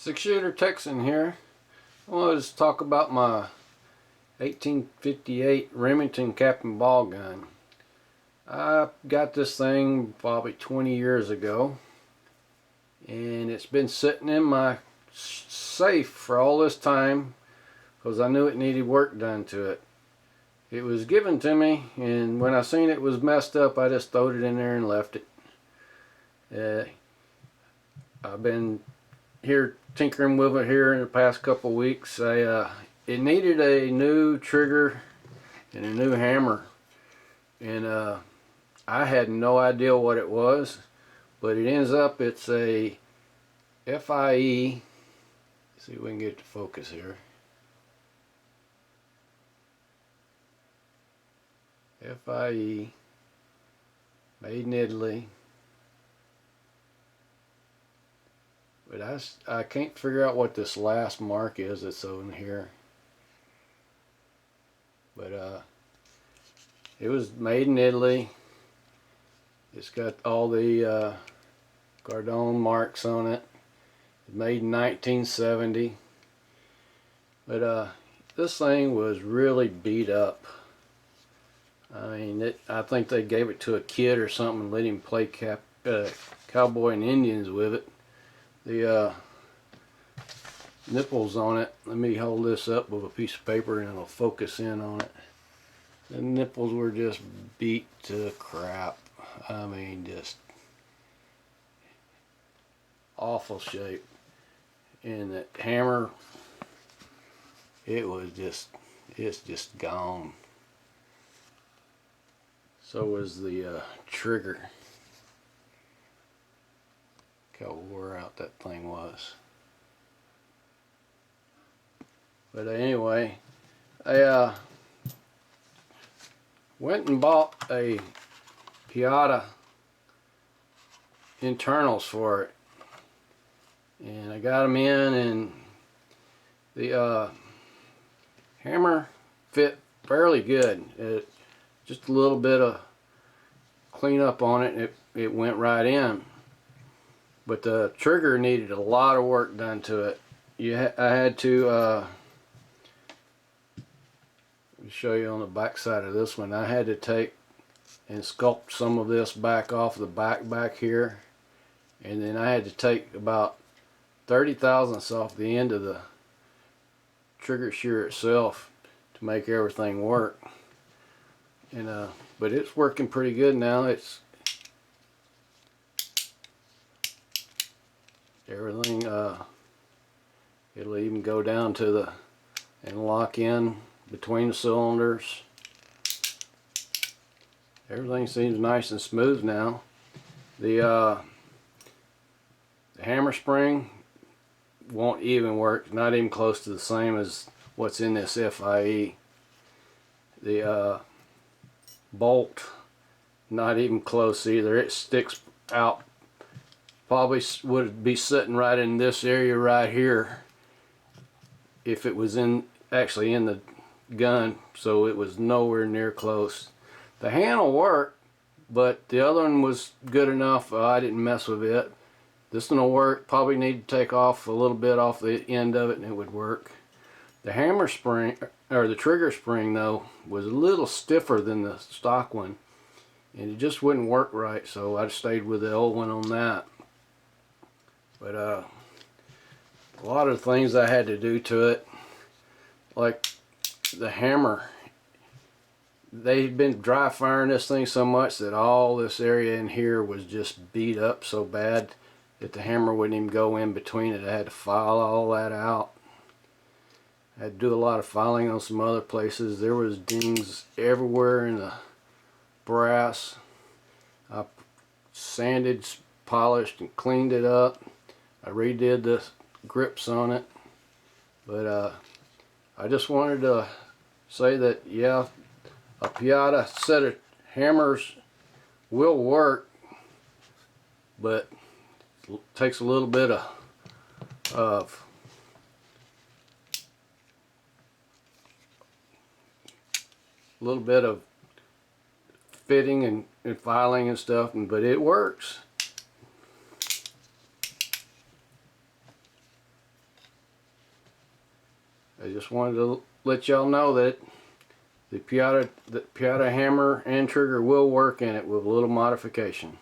6-shooter Texan here. I wanted to talk about my 1858 Remington cap and ball gun. I got this thing probably 20 years ago, and it's been sitting in my safe for all this time because I knew it needed work done to it. It was given to me, and when I seen it was messed up, I just throwed it in there and left it. I've been here tinkering with it here in the past couple of weeks. It needed a new trigger and a new hammer, and I had no idea what it was, but it ends up it's a F.I.E. See if we can get the focus here. F.I.E. made in Italy. But I can't figure out what this last mark is that's on here. But it was made in Italy. It's got all the Gardone marks on it. Made in 1970. But this thing was really beat up. I mean, I think they gave it to a kid or something and let him play cowboy and Indians with it. The nipples on it, let me hold this up with a piece of paper and it'll focus in on it. The nipples were just beat to crap. I mean, just awful shape. And the hammer, it's just gone. So was the trigger. Look how wore out that thing was. But anyway, I went and bought a F.I.E. internals for it, and I got them in, and the hammer fit fairly good. Just a little bit of cleanup on it, and it went right in. But the trigger needed a lot of work done to it. I had to let me show you on the back side of this one. I had to take and sculpt some of this back off the back here, and then I had to take about 30 thousandths off the end of the trigger shear itself to make everything work. And but it's working pretty good now. It's everything, it'll even go down to and lock in between the cylinders. Everything seems nice and smooth now. The hammer spring won't even work, not even close to the same as what's in this F.I.E. The bolt, not even close either. It sticks out. Probably would be sitting right in this area right here if it was actually in the gun, so it was nowhere near close. The handle worked, but the other one was good enough. I didn't mess with it. This one will work. Probably need to take off a little bit off the end of it and it would work. The hammer spring, or the trigger spring though, was a little stiffer than the stock one, and it just wouldn't work right, so I stayed with the old one on that. But a lot of things I had to do to it, like the hammer. They'd been dry firing this thing so much that all this area in here was just beat up so bad that the hammer wouldn't even go in between it. I had to file all that out. I had to do a lot of filing on some other places. There was dings everywhere in the brass. I sanded, polished, and cleaned it up. I redid the grips on it. But I just wanted to say that, yeah, a F.I.E. set of hammers will work, but it takes a little bit of fitting and filing and stuff, but it works. I just wanted to let y'all know that the Piata hammer and trigger will work in it with a little modification.